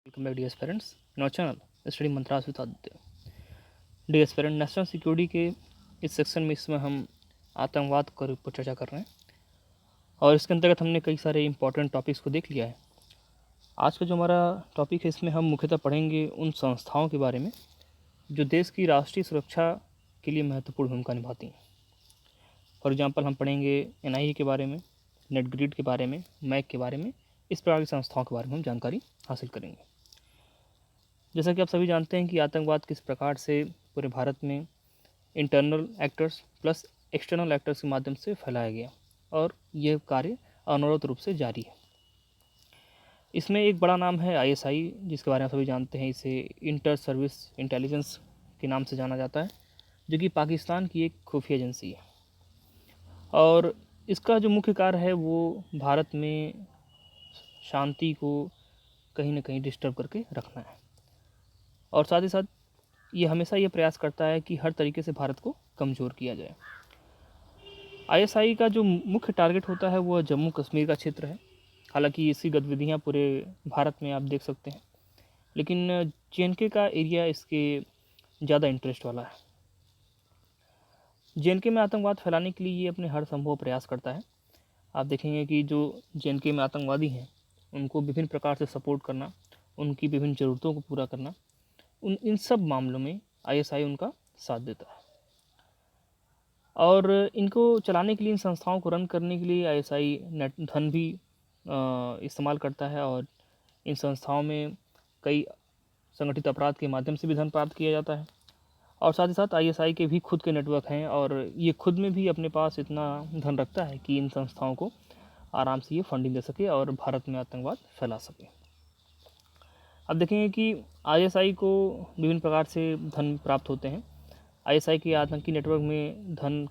Welcome back, dear aspirants, in our channel study mantras with Aditya. Dear aspirant, national security के इस section में इसमें हम आतंकवाद के ऊपर चर्चा कर रहे हैं और इसके अंतर्गत हमने कई सारे इंपॉर्टेंट टॉपिक्स को देख लिया है। आज का जो हमारा टॉपिक है इसमें हम मुख्यतः पढ़ेंगे उन संस्थाओं के बारे में जो देश की राष्ट्रीय सुरक्षा के लिए महत्वपूर्ण भूमिका निभाती हैं। फॉर एग्जाम्पल हम पढ़ेंगे NIA के बारे में, नेटग्रिड के बारे में, मैक के बारे में। इस प्रकार की संस्थाओं के बारे में हम जानकारी हासिल करेंगे। जैसा कि आप सभी जानते हैं कि आतंकवाद किस प्रकार से पूरे भारत में internal actors plus external actors के माध्यम से फैलाया गया और यह कार्य अनवरत रूप से जारी है। इसमें एक बड़ा नाम है ISI, जिसके बारे में सभी जानते हैं। इसे इंटर सर्विस इंटेलिजेंस के नाम से जाना जाता है, जो कि पाकिस्तान की एक खुफिया एजेंसी है और इसका जो मुख्य कार्य है वो भारत में शांति को कहीं ना कहीं डिस्टर्ब करके रखना है और साथ ही साथ ये हमेशा ये प्रयास करता है कि हर तरीके से भारत को कमज़ोर किया जाए। ISI का जो मुख्य टारगेट होता है वो जम्मू कश्मीर का क्षेत्र है। हालांकि इसकी गतिविधियाँ पूरे भारत में आप देख सकते हैं, लेकिन JNK का एरिया इसके ज़्यादा इंटरेस्ट वाला है। JNK में आतंकवाद फैलाने के लिए ये अपने हर संभव प्रयास करता है। आप देखेंगे कि जो JNK में आतंकवादी हैं उनको विभिन्न प्रकार से सपोर्ट करना, उनकी विभिन्न ज़रूरतों को पूरा करना, इन सब मामलों में ISI उनका साथ देता है। और इनको चलाने के लिए, इन संस्थाओं को रन करने के लिए ISI नेट धन भी इस्तेमाल करता है और इन संस्थाओं में कई संगठित अपराध के माध्यम से भी धन प्राप्त किया जाता है। और साथ ही साथ ISI के भी खुद के नेटवर्क हैं और ये खुद में भी अपने पास इतना धन रखता है कि इन संस्थाओं को आराम से ये फंडिंग दे सके और भारत में आतंकवाद फैला सके। अब देखेंगे कि ISI को विभिन्न प्रकार से धन प्राप्त होते हैं। ISI के आतंकी नेटवर्क में धन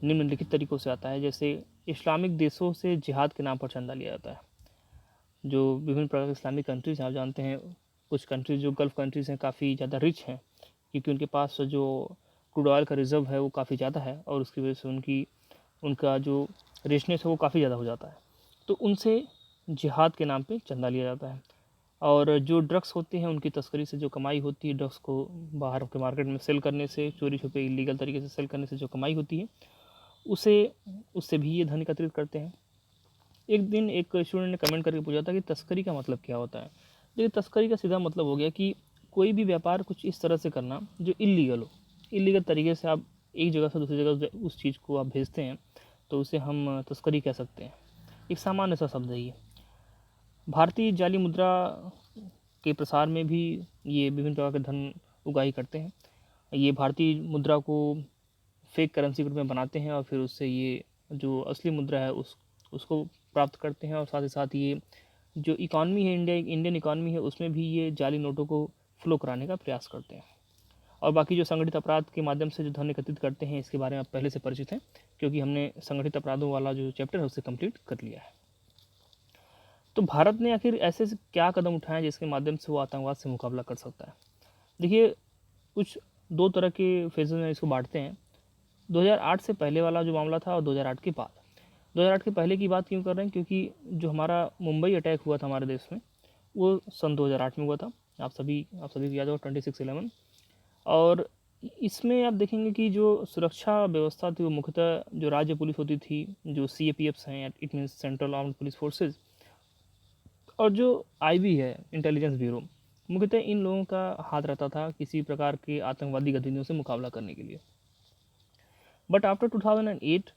निम्नलिखित तरीक़ों से आता है। जैसे इस्लामिक देशों से जिहाद के नाम पर चंदा लिया जाता है। जो विभिन्न प्रकार के इस्लामिक कंट्रीज़ हैं, आप जानते हैं कुछ कंट्रीज़ जो गल्फ़ कंट्रीज़ हैं काफ़ी ज़्यादा रिच हैं, क्योंकि उनके पास जो क्रूड ऑयल का रिज़र्व है वो काफ़ी ज़्यादा है और उसकी वजह से उनका जो रिचनेस है वो काफ़ी ज़्यादा हो जाता है। तो उनसे जिहाद के नाम पे चंदा लिया जाता है और जो ड्रग्स होते हैं उनकी तस्करी से जो कमाई होती है, ड्रग्स को बाहर के मार्केट में सेल करने से, चोरी छुपे इलीगल तरीके से सेल करने से जो कमाई होती है उससे भी ये धन एकत्रित करते हैं। एक दिन एक स्टूडेंट ने कमेंट करके पूछा था कि तस्करी का मतलब क्या होता है। देखिए, तस्करी का सीधा मतलब हो गया कि कोई भी व्यापार कुछ इस तरह से करना जो इलीगल हो। इलीगल तरीके से आप एक जगह से दूसरी जगह उस चीज़ को आप भेजते हैं तो उसे हम तस्करी कह सकते हैं। एक सामान्य सा शब्द है ये। भारतीय जाली मुद्रा के प्रसार में भी ये विभिन्न प्रकार के धन उगाही करते हैं। ये भारतीय मुद्रा को फेक करेंसी के रूप में बनाते हैं और फिर उससे ये जो असली मुद्रा है उसको प्राप्त करते हैं और साथ ही साथ ये जो इकॉनमी है, इंडियन इकॉनमी है, उसमें भी ये जाली नोटों को फ्लो कराने का प्रयास करते हैं। और बाकी जो संगठित अपराध के माध्यम से जो धन एकत्रित करते हैं, इसके बारे में आप पहले से परिचित हैं क्योंकि हमने संगठित अपराधों वाला जो चैप्टर है उसे कंप्लीट कर लिया है। तो भारत ने आखिर ऐसे क्या कदम उठाए जिसके माध्यम से वो आतंकवाद से मुकाबला कर सकता है। देखिए, कुछ दो तरह के फेजेज में इसको बांटते हैं। 2008 से पहले वाला जो मामला था और 2008 के बाद। 2008 के पहले की बात क्यों कर रहे हैं, क्योंकि जो हमारा मुंबई अटैक हुआ था हमारे देश में वो सन 2008 में हुआ था। आप सभी को याद होगा 26/11। और इसमें आप देखेंगे कि जो सुरक्षा व्यवस्था थी वो मुख्यतः जो राज्य पुलिस होती थी, जो CAPFs हैं, it means central armed police forces, और जो IB है, इंटेलिजेंस ब्यूरो, मुख्यतः इन लोगों का हाथ रहता था किसी प्रकार के आतंकवादी गतिविधियों से मुकाबला करने के लिए। बट आफ्टर 2008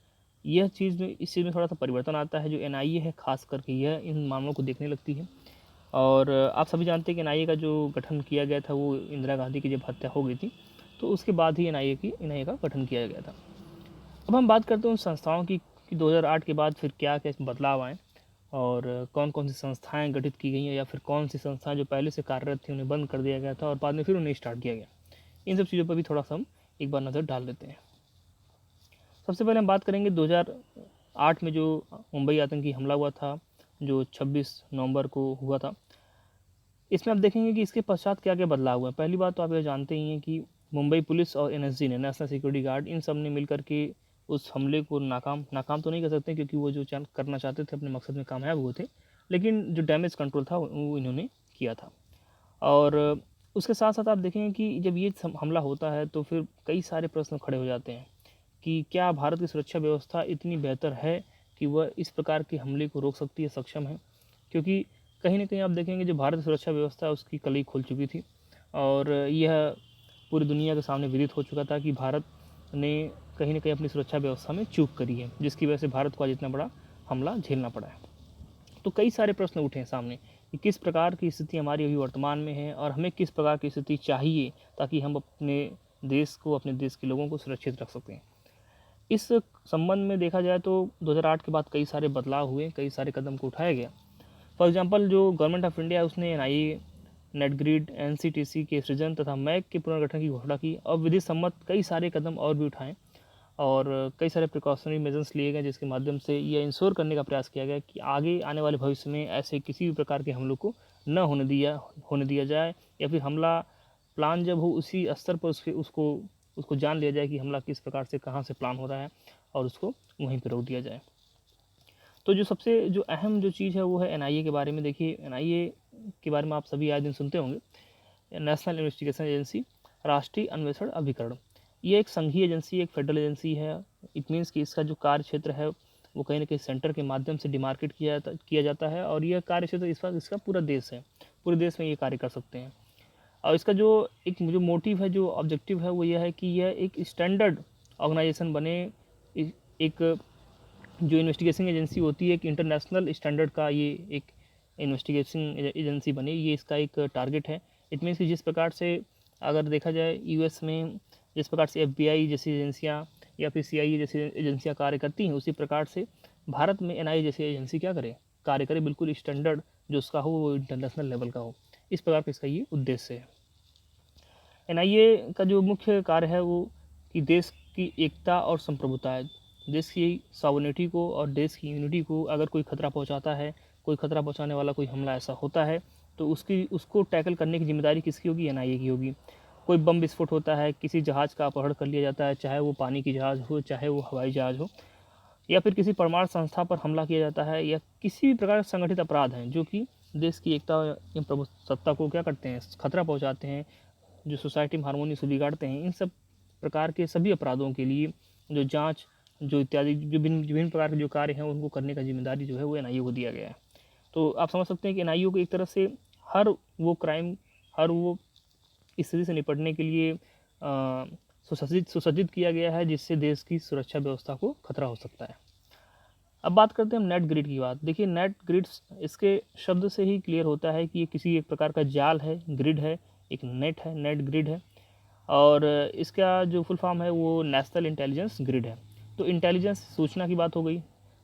इस चीज़ में थोड़ा सा परिवर्तन आता है। जो NIA है खास करके यह इन मामलों को देखने लगती है और आप सभी जानते हैं कि NIA का जो गठन किया गया था वो इंदिरा गांधी की जब हत्या हो गई थी तो उसके बाद ही NIA का गठन किया गया था। अब हम बात करते हैं उन संस्थाओं की कि 2008 के बाद फिर क्या क्या बदलाव आए और कौन कौन सी संस्थाएं गठित की गई हैं या फिर कौन सी संस्थाएं जो पहले से कार्यरत थी उन्हें बंद कर दिया गया था और बाद में फिर उन्हें स्टार्ट किया गया। इन सब चीज़ों पर भी थोड़ा सा हम एक बार नज़र डाल लेते हैं। सबसे पहले हम बात करेंगे 2008 में जो मुंबई आतंकी हमला हुआ था, जो 26 नवंबर को हुआ था। इसमें आप देखेंगे कि इसके पश्चात क्या क्या बदलाव हुआ है। पहली बात तो आप ये जानते ही हैं कि मुंबई पुलिस और NSG ने, नेशनल सिक्योरिटी गार्ड, इन सब ने मिलकर के उस हमले को नाकाम तो नहीं कर सकते क्योंकि वो जो करना चाहते थे अपने मकसद में कामयाब हुए थे, लेकिन जो डैमेज कंट्रोल था वो इन्होंने किया था। और उसके साथ साथ आप देखेंगे कि जब ये हमला होता है तो फिर कई सारे प्रश्न खड़े हो जाते हैं कि क्या भारत की सुरक्षा व्यवस्था इतनी बेहतर है कि वह इस प्रकार के हमले को रोक सकती है, सक्षम है। क्योंकि कहीं ना कहीं आप देखेंगे जो भारत की सुरक्षा व्यवस्था है उसकी कली खुल चुकी थी और यह पूरी दुनिया के सामने विदित हो चुका था कि भारत ने कहीं ना कहीं अपनी सुरक्षा व्यवस्था में चूक करी है, जिसकी वजह से भारत को आज इतना बड़ा हमला झेलना पड़ा है। तो कई सारे प्रश्न उठे हैं सामने कि किस प्रकार की स्थिति हमारी अभी वर्तमान में है और हमें किस प्रकार की स्थिति चाहिए ताकि हम अपने देश को, अपने देश के लोगों को सुरक्षित रख सकें। इस संबंध में देखा जाए तो 2008 के बाद कई सारे बदलाव हुए, कई सारे कदम को उठाया गया। फॉर एग्जांपल जो गवर्नमेंट ऑफ इंडिया है उसने एनआईए, नेटग्रिड, एनसीटीसी के सृजन तथा मैक के पुनर्गठन की घोषणा की और विधि सम्मत कई सारे कदम और भी उठाए और कई सारे प्रिकॉशनरी मेजर्स लिए गए, जिसके माध्यम से यह इंश्योर करने का प्रयास किया गया कि आगे आने वाले भविष्य में ऐसे किसी भी प्रकार के हमलों को न होने दिया जाए, या फिर हमला प्लान जब हो उसी स्तर पर उसको जान लिया जाए कि हमला किस प्रकार से कहाँ से प्लान हो रहा है और उसको वहीं पर रोक दिया जाए। तो जो अहम जो चीज़ है वो है एनआईए के बारे में। देखिए एनआईए के बारे में आप सभी आए दिन सुनते होंगे, नेशनल इन्वेस्टिगेशन एजेंसी, राष्ट्रीय अन्वेषण अभिकरण। ये एक संघीय एजेंसी, एक फेडरल एजेंसी है। इट मीन्स कि इसका जो कार्य क्षेत्र है वो कहीं ना कहीं सेंटर के माध्यम से डिमार्केट किया जाता है और यह कार्य क्षेत्र इसका पूरा देश है, पूरे देश में ये कार्य कर सकते हैं। और इसका जो मोटिव है, जो ऑब्जेक्टिव है वो यह है कि यह एक स्टैंडर्ड ऑर्गेनाइजेशन बने। एक जो इन्वेस्टिगेशन एजेंसी होती है, एक इंटरनेशनल स्टैंडर्ड का ये एक इन्वेस्टिगेशन एजेंसी बने, ये इसका एक टारगेट है। इट मीन्स कि जिस प्रकार से अगर देखा जाए यूएस में जिस प्रकार से एफबीआई जैसी एजेंसियां या फिर सीआईए जैसी एजेंसियां कार्य करती हैं, उसी प्रकार से भारत में एनआईए जैसी एजेंसी क्या करे, कार्य करे, बिल्कुल स्टैंडर्ड जो उसका हो वो इंटरनेशनल लेवल का हो। इस प्रकार का इसका ये उद्देश्य है। एनआईए का जो मुख्य कार्य है वो कि देश की एकता और संप्रभुता है, देश की सॉवरेनिटी को और देश की यूनिटी को अगर कोई खतरा पहुंचाता है, कोई खतरा पहुंचाने वाला कोई हमला ऐसा होता है तो उसको टैकल करने की जिम्मेदारी किसकी होगी? एनआईए की होगी। कोई बम विस्फोट होता है, किसी जहाज़ का अपहरण कर लिया जाता है, चाहे वो पानी की जहाज़ हो, चाहे वो हवाई जहाज़ हो, या फिर किसी परमाणु संस्था पर हमला किया जाता है, या किसी भी प्रकार का संगठित अपराध हैं जो कि देश की एकता एवं प्रभुसत्ता को क्या करते हैं, खतरा पहुँचाते हैं, जो सोसाइटी में हारमोनी से बिगाड़ते हैं, इन सब प्रकार के सभी अपराधों के लिए जो जांच, जो इत्यादि जो विभिन्न प्रकार के जो कार्य हैं उनको करने का जिम्मेदारी जो है वो एनआईए को दिया गया है। तो आप समझ सकते हैं कि एनआईए को एक तरह से हर वो क्राइम, हर वो स्थिति से निपटने के लिए सुसज्जित किया गया है जिससे देश की सुरक्षा व्यवस्था को खतरा हो सकता है। अब बात करते हैं हम नेट ग्रिड की बात। देखिए नेट ग्रिड्स, इसके शब्द से ही क्लियर होता है कि ये किसी एक प्रकार का जाल है, ग्रिड है, एक नेट है, नेट ग्रिड है। और इसका जो फुल फॉर्म है वो नेशनल इंटेलिजेंस ग्रिड है। तो इंटेलिजेंस सूचना की बात हो गई,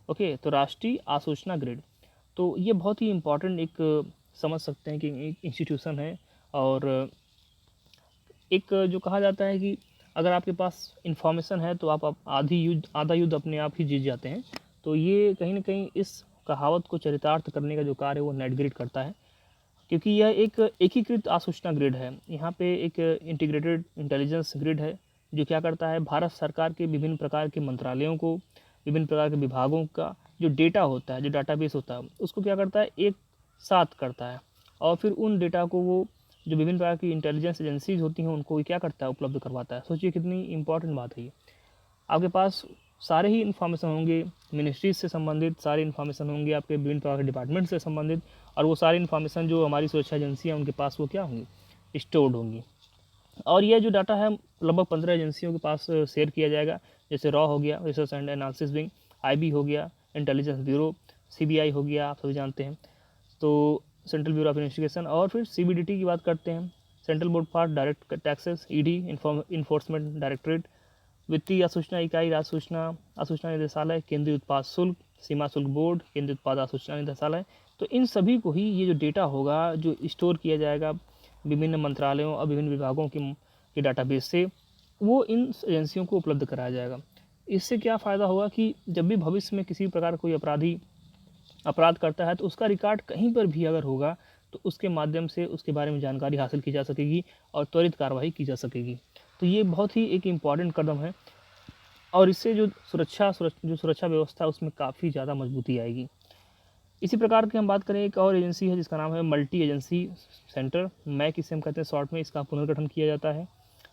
ओके। तो राष्ट्रीय आसूचना ग्रिड, तो ये बहुत ही इम्पॉर्टेंट एक समझ सकते हैं कि एक इंस्टीट्यूशन है। और एक जो कहा जाता है कि अगर आपके पास इंफॉर्मेशन है तो आप आधा युद्ध अपने आप ही जीत जाते हैं। तो ये कहीं ना कहीं इस कहावत को चरितार्थ करने का जो कार्य है वो नेट ग्रिड करता है, क्योंकि यह एक एकीकृत आसूचना ग्रिड है। यहाँ पे एक इंटीग्रेटेड इंटेलिजेंस ग्रिड है जो क्या करता है, भारत सरकार के विभिन्न प्रकार के मंत्रालयों को, विभिन्न प्रकार के विभागों का जो डेटा होता है, जो डाटाबेस होता है, उसको क्या करता है, एक साथ करता है और फिर उन डेटा को वो जो विभिन्न प्रकार की इंटेलिजेंस एजेंसीज होती हैं उनको क्या करता है, उपलब्ध करवाता है। सोचिए कितनी इंपॉर्टेंट बात है ये। आपके पास सारे ही इन्फॉर्मेशन होंगे, मिनिस्ट्रीज से संबंधित सारे इन्फॉर्मेशन होंगे, आपके विभिन्न प्रकार के डिपार्टमेंट से संबंधित, और वो सारी इन्फॉर्मेशन जो हमारी सुरक्षा एजेंसियाँ उनके पास वो क्या होंगी, स्टोर्ड होंगी। और ये जो डाटा है लगभग 15 एजेंसियों के पास शेयर किया जाएगा, जैसे रॉ हो गया, research and analysis wing, IB हो गया, इंटेलिजेंस ब्यूरो, सीबीआई हो गया, आप सभी जानते हैं, तो सेंट्रल ब्यूरो ऑफ इन्वेस्टिगेशन। और फिर सीबीडीटी की बात करते हैं, central board for direct taxes, ED, enforcement directorate, वित्तीय आसूचना इकाई, राज्य आसूचना निदेशालय, केंद्रीय उत्पाद शुल्क, सीमा शुल्क बोर्ड, केंद्रीय उत्पाद आसूचना निदेशालय। तो इन सभी को ही ये जो डेटा होगा जो स्टोर किया जाएगा विभिन्न मंत्रालयों और विभिन्न विभागों के डाटाबेस से, वो इन एजेंसियों को उपलब्ध कराया जाएगा। इससे क्या फ़ायदा होगा कि जब भी भविष्य में किसी प्रकार कोई अपराधी अपराध करता है तो उसका रिकॉर्ड कहीं पर भी अगर होगा तो उसके माध्यम से उसके बारे में जानकारी हासिल की जा सकेगी और त्वरित कार्रवाई की जा सकेगी। तो ये बहुत ही एक इम्पॉर्टेंट कदम है और इससे जो सुरक्षा व्यवस्था है उसमें काफ़ी ज़्यादा मजबूती आएगी। इसी प्रकार की हम बात करें, एक और एजेंसी है जिसका नाम है मल्टी एजेंसी सेंटर, मैक इसे हम कहते हैं शॉर्ट में। इसका पुनर्गठन किया जाता है।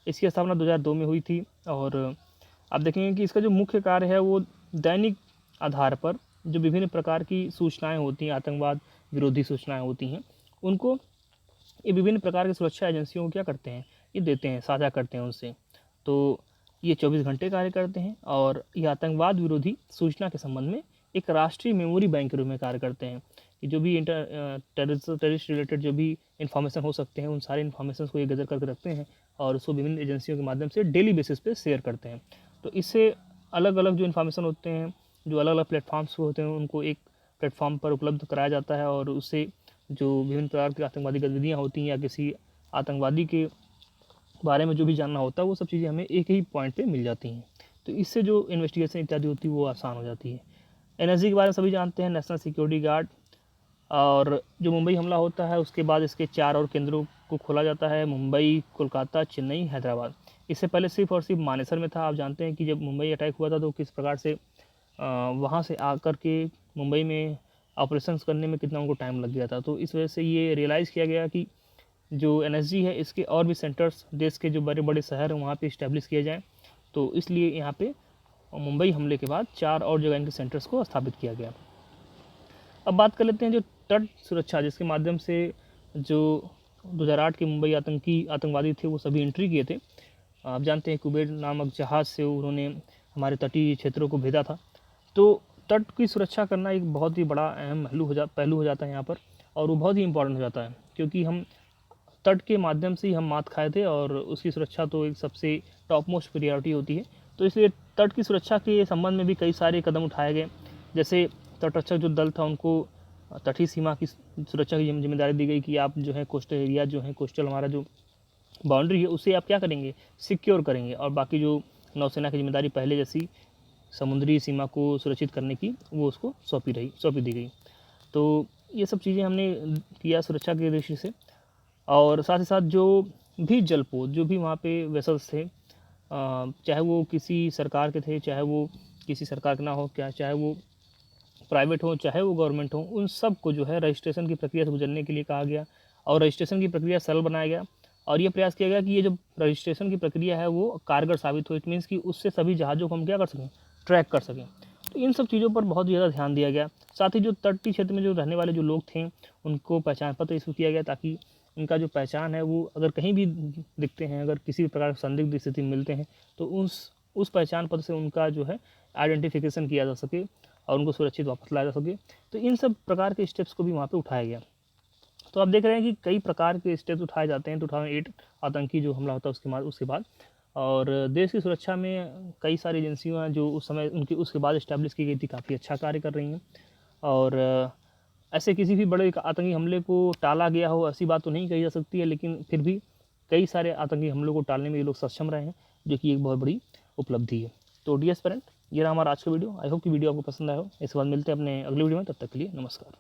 इसकी स्थापना 2002 में हुई थी और आप देखेंगे कि इसका जो मुख्य कार्य है वो दैनिक आधार पर जो विभिन्न प्रकार की सूचनाएं होती हैं, आतंकवाद विरोधी सूचनाएं होती हैं, उनको ये विभिन्न प्रकार की सुरक्षा एजेंसियों को क्या करते हैं, ये देते हैं, साझा करते हैं उनसे। तो ये 24 घंटे कार्य करते हैं और ये आतंकवाद विरोधी सूचना के संबंध में एक राष्ट्रीय मेमोरी बैंक के रूप में कार्य करते हैं कि जो भी टेररिस्ट रिलेटेड जो भी इन्फॉर्मेशन हो सकते हैं, उन सारे इन्फॉर्मेशन को ये गैदर करके रखते हैं और उसको विभिन्न एजेंसियों के माध्यम से डेली बेसिस पे शेयर करते हैं। तो इससे अलग अलग जो इन्फॉर्मेशन होते हैं, जो अलग अलग प्लेटफॉर्म्स होते हैं, उनको एक प्लेटफॉर्म पर उपलब्ध कराया जाता है और उससे जो विभिन्न प्रकार की आतंकवादी गतिविधियाँ होती हैं या किसी आतंकवादी के बारे में जो भी जानना होता है, वो सब चीज़ें हमें एक ही पॉइंट पे मिल जाती हैं। तो इससे जो इन्वेस्टिगेशन इत्यादि होती है वो आसान हो जाती है। एनएसजी के बारे में सभी जानते हैं, नेशनल सिक्योरिटी गार्ड। और जो मुंबई हमला होता है उसके बाद इसके 4 और केंद्रों को खोला जाता है, मुंबई, कोलकाता, चेन्नई, हैदराबाद। इससे पहले सिर्फ और सिर्फ मानेसर में था। आप जानते हैं कि जब मुंबई अटैक हुआ था तो किस प्रकार से वहाँ से आकर के मुंबई में ऑपरेशंस करने में कितना उनको टाइम लग गया था। तो इस वजह से ये रियलाइज़ किया गया कि जो एनएसजी है इसके और भी सेंटर्स देश के जो बड़े बड़े शहर हैं वहाँ पे इस्टेब्लिश किए जाएँ। तो इसलिए यहाँ पे मुंबई हमले के बाद 4 और जगह इनके सेंटर्स को स्थापित किया गया। अब बात कर लेते हैं जो तट सुरक्षा, जिसके माध्यम से जो 2008 के मुंबई आतंकवादी थे वो सभी एंट्री किए थे। आप जानते हैं कुबेर नामक जहाज़ से उन्होंने हमारे तटीय क्षेत्रों को भेजा था। तो तट की सुरक्षा करना एक बहुत ही बड़ा अहम पहलू हो जाता है यहाँ पर, और वो बहुत ही इम्पोर्टेंट हो जाता है क्योंकि हम तट के माध्यम से ही हम मात खाए थे और उसकी सुरक्षा तो एक सबसे टॉप मोस्ट प्रियोरिटी होती है। तो इसलिए तट की सुरक्षा के संबंध में भी कई सारे कदम उठाए गए। जैसे तटरक्षक जो दल था उनको तटीय सीमा की सुरक्षा की जिम्मेदारी दी गई कि आप जो है कोस्टल एरिया जो है, कोस्टल हमारा जो बाउंड्री है उसे आप क्या करेंगे, सिक्योर करेंगे। और बाकी जो नौसेना की जिम्मेदारी पहले जैसी समुद्री सीमा को सुरक्षित करने की वो उसको सौंपी दी गई। तो ये सब चीज़ें हमने किया सुरक्षा की दृष्टि से। और साथ ही साथ जो भी जलपोत, जो भी वहाँ पे वेसल्स थे, चाहे वो किसी सरकार के थे, चाहे वो किसी सरकार के ना हो, क्या चाहे वो प्राइवेट हो, चाहे वो गवर्नमेंट हो, उन सब को जो है रजिस्ट्रेशन की प्रक्रिया से गुजरने के लिए कहा गया और रजिस्ट्रेशन की प्रक्रिया सरल बनाया गया। और ये प्रयास किया गया कि ये जो रजिस्ट्रेशन की प्रक्रिया है वो कारगर साबित हो। इट मीन्स कि उससे सभी जहाज़ों को हम क्या कर सकें, ट्रैक कर सकें। तो इन सब चीज़ों पर बहुत ज़्यादा ध्यान दिया गया। साथ ही जो तटीय क्षेत्र में जो रहने वाले जो लोग थे उनको पहचान पत्र इशू किया गया ताकि उनका जो पहचान है वो अगर कहीं भी दिखते हैं, अगर किसी भी प्रकार की संदिग्ध स्थिति में मिलते हैं तो उस पहचान पत्र से उनका जो है आइडेंटिफिकेशन किया जा सके और उनको सुरक्षित वापस लाया जा सके। तो इन सब प्रकार के स्टेप्स को भी वहाँ पे उठाया गया। तो आप देख रहे हैं कि कई प्रकार के स्टेप्स उठाए जाते हैं 2008 आतंकी जो हमला होता है उसके बाद। और देश की सुरक्षा में कई सारी एजेंसियाँ हैं जो उस समय उनकी उसके बाद इस्टेब्लिश की गई थी, काफ़ी अच्छा कार्य कर रही हैं। और ऐसे किसी भी बड़े आतंकी हमले को टाला गया हो ऐसी बात तो नहीं कही जा सकती है, लेकिन फिर भी कई सारे आतंकी हमलों को टालने में ये लोग सक्षम रहे हैं, जो कि एक बहुत बड़ी उपलब्धि है। तो डियर पेरेंट, ये रहा हमारा आज का वीडियो। आई होप कि वीडियो आपको पसंद आया हो। इसके बाद मिलते हैं अपने अगले वीडियो में, तब तक के लिए नमस्कार।